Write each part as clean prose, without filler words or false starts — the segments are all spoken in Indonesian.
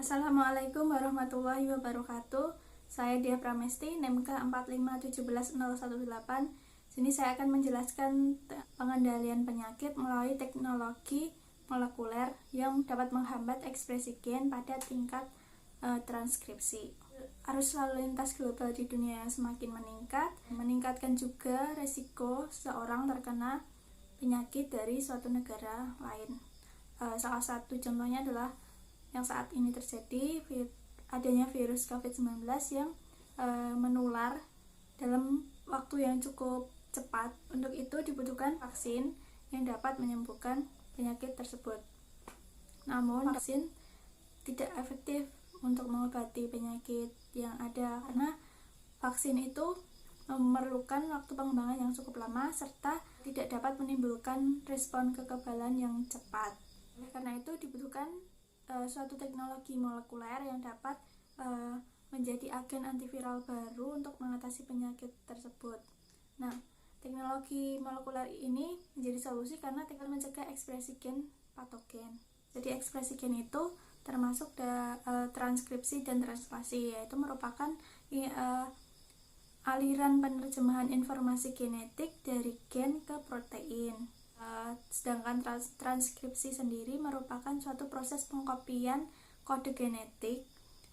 Assalamualaikum warahmatullahi wabarakatuh. Saya Dia Pramesti, NIM K45170118. Sini saya akan menjelaskan pengendalian penyakit melalui teknologi molekuler yang dapat menghambat ekspresi gen pada tingkat transkripsi. Arus lalu lintas global di dunia yang semakin meningkatkan juga resiko seseorang terkena penyakit dari suatu negara lain. Salah satu contohnya adalah yang saat ini terjadi, adanya virus COVID-19 yang menular dalam waktu yang cukup cepat. Untuk itu dibutuhkan vaksin yang dapat menyembuhkan penyakit tersebut. Namun vaksin tidak efektif untuk mengobati penyakit yang ada karena vaksin itu memerlukan waktu pengembangan yang cukup lama serta tidak dapat menimbulkan respon kekebalan yang cepat. Karena itu dibutuhkan suatu teknologi molekuler yang dapat menjadi agen antiviral baru untuk mengatasi penyakit tersebut. Nah, teknologi molekuler ini menjadi solusi karena akan mencegah ekspresi gen patogen. Jadi ekspresi gen itu termasuk transkripsi dan translasi, yaitu merupakan aliran penerjemahan informasi genetik dari gen ke protein. Sedangkan transkripsi sendiri merupakan suatu proses pengkopian kode genetik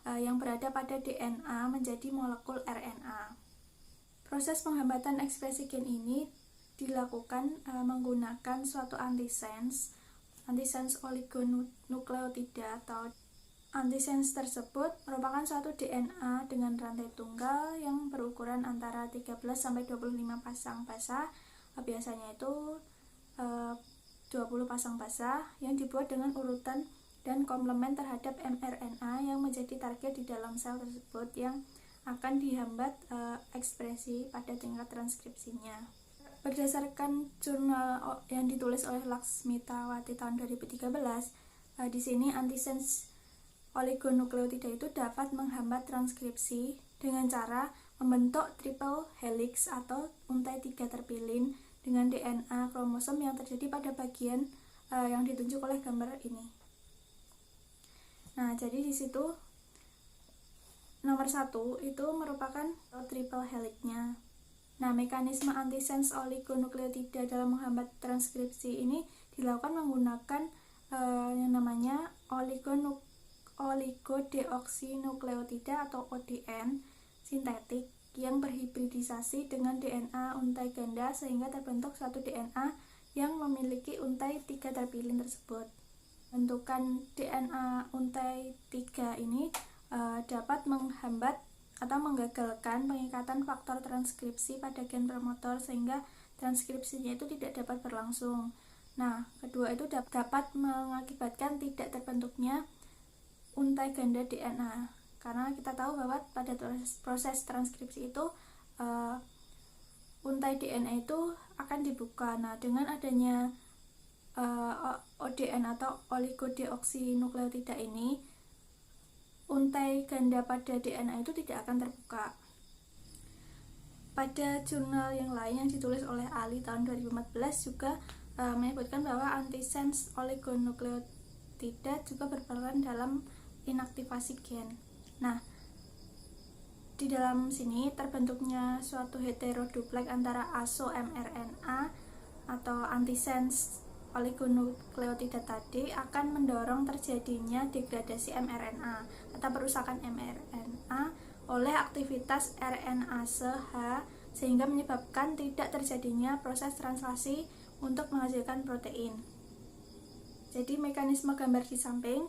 yang berada pada DNA menjadi molekul RNA. Proses penghambatan ekspresi gen ini dilakukan menggunakan suatu antisense oligonukleotida atau antisense tersebut merupakan suatu DNA dengan rantai tunggal yang berukuran antara 13 sampai 25 pasang basa. Biasanya itu 20 pasang basa yang dibuat dengan urutan dan komplement terhadap mRNA yang menjadi target di dalam sel tersebut yang akan dihambat ekspresi pada tingkat transkripsinya. Berdasarkan jurnal yang ditulis oleh Laksmitawati tahun 2013, di sini antisense oligonukleotida itu dapat menghambat transkripsi dengan cara membentuk triple helix atau untai 3 terpilin dengan DNA kromosom yang terjadi pada bagian yang ditunjuk oleh gambar ini. Nah, jadi di situ nomor 1 itu merupakan triple helixnya. Nah, mekanisme antisense oligonukleotida dalam menghambat transkripsi ini dilakukan menggunakan yang namanya oligodeoksinukleotida atau ODN sintetik yang berhibridisasi dengan DNA untai ganda sehingga terbentuk suatu DNA yang memiliki untai 3 terpilin tersebut. Bentukan DNA untai 3 ini dapat menghambat atau menggagalkan pengikatan faktor transkripsi pada gen promotor sehingga transkripsinya itu tidak dapat berlangsung. Nah, kedua itu dapat mengakibatkan tidak terbentuknya untai ganda DNA. Karena kita tahu bahwa pada proses transkripsi itu untai DNA itu akan dibuka. Nah, dengan adanya ODN atau oligodeoksinukleotida ini, untai ganda pada DNA itu tidak akan terbuka. Pada jurnal yang lain yang ditulis oleh Ali tahun 2014 juga menyebutkan bahwa antisense oligonukleotida juga berperan dalam inaktivasi gen. Nah, di dalam sini terbentuknya suatu heteroduplex antara ASO mRNA atau antisense oligonukleotida tadi akan mendorong terjadinya degradasi mRNA atau perusakan mRNA oleh aktivitas RNase H sehingga menyebabkan tidak terjadinya proses translasi untuk menghasilkan protein. Jadi mekanisme gambar di samping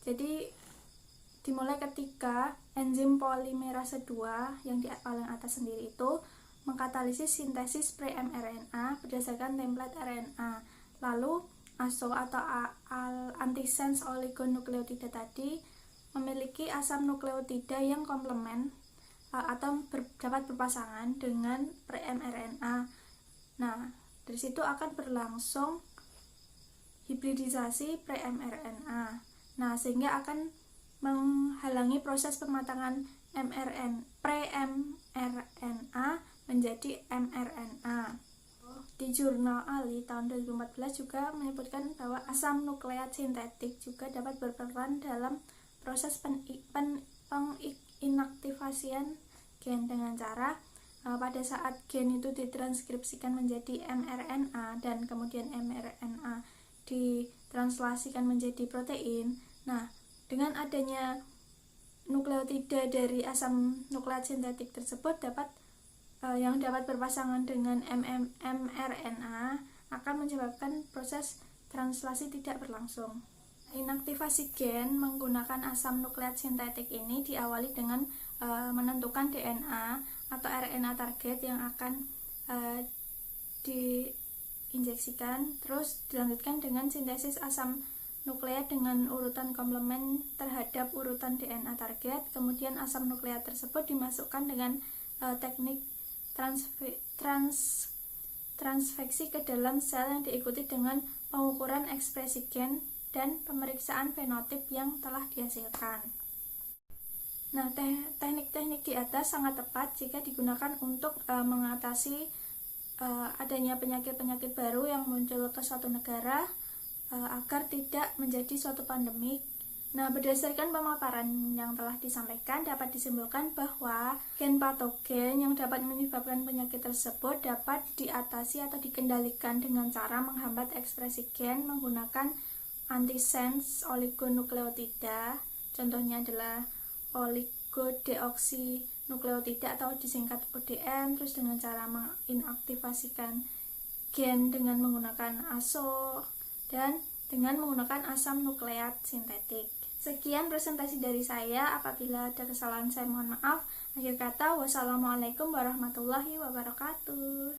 jadi dimulai ketika enzim polimerase 2 yang di paling atas sendiri itu mengkatalisis sintesis pre-mRNA berdasarkan template RNA. Lalu ASO atau antisense oligonukleotida tadi memiliki asam nukleotida yang komplement atau dapat berpasangan dengan pre-mRNA. Nah, dari situ akan berlangsung hibridisasi pre-mRNA. Nah, sehingga akan menghalangi proses pematangan pre-mRNA menjadi mRNA. Di jurnal Ali tahun 2014 juga menyebutkan bahwa asam nukleat sintetik juga dapat berperan dalam proses penginaktivasian gen dengan cara pada saat gen itu ditranskripsikan menjadi mRNA dan kemudian mRNA ditranslasikan menjadi protein. Nah, dengan adanya nukleotida dari asam nukleat sintetik tersebut yang dapat berpasangan dengan mRNA akan menyebabkan proses translasi tidak berlangsung. Inaktivasi gen menggunakan asam nukleat sintetik ini diawali dengan menentukan DNA atau RNA target yang akan diinjeksikan, terus dilanjutkan dengan sintesis asam nukleat dengan urutan komplement terhadap urutan DNA target. Kemudian asam nukleat tersebut dimasukkan dengan teknik transfeksi ke dalam sel yang diikuti dengan pengukuran ekspresi gen dan pemeriksaan fenotip yang telah dihasilkan. Nah, teknik-teknik di atas sangat tepat jika digunakan untuk mengatasi adanya penyakit-penyakit baru yang muncul ke suatu negara agar tidak menjadi suatu pandemik. Nah, berdasarkan pemaparan yang telah disampaikan, dapat disimpulkan bahwa gen patogen yang dapat menyebabkan penyakit tersebut dapat diatasi atau dikendalikan dengan cara menghambat ekspresi gen menggunakan antisense oligonukleotida. Contohnya adalah oligodeoksinukleotida atau disingkat ODM, terus dengan cara menginaktivasikan gen dengan menggunakan ASO dan dengan menggunakan asam nukleat sintetik. Sekian presentasi dari saya. Apabila ada kesalahan saya mohon maaf. Akhir kata, wassalamualaikum warahmatullahi wabarakatuh.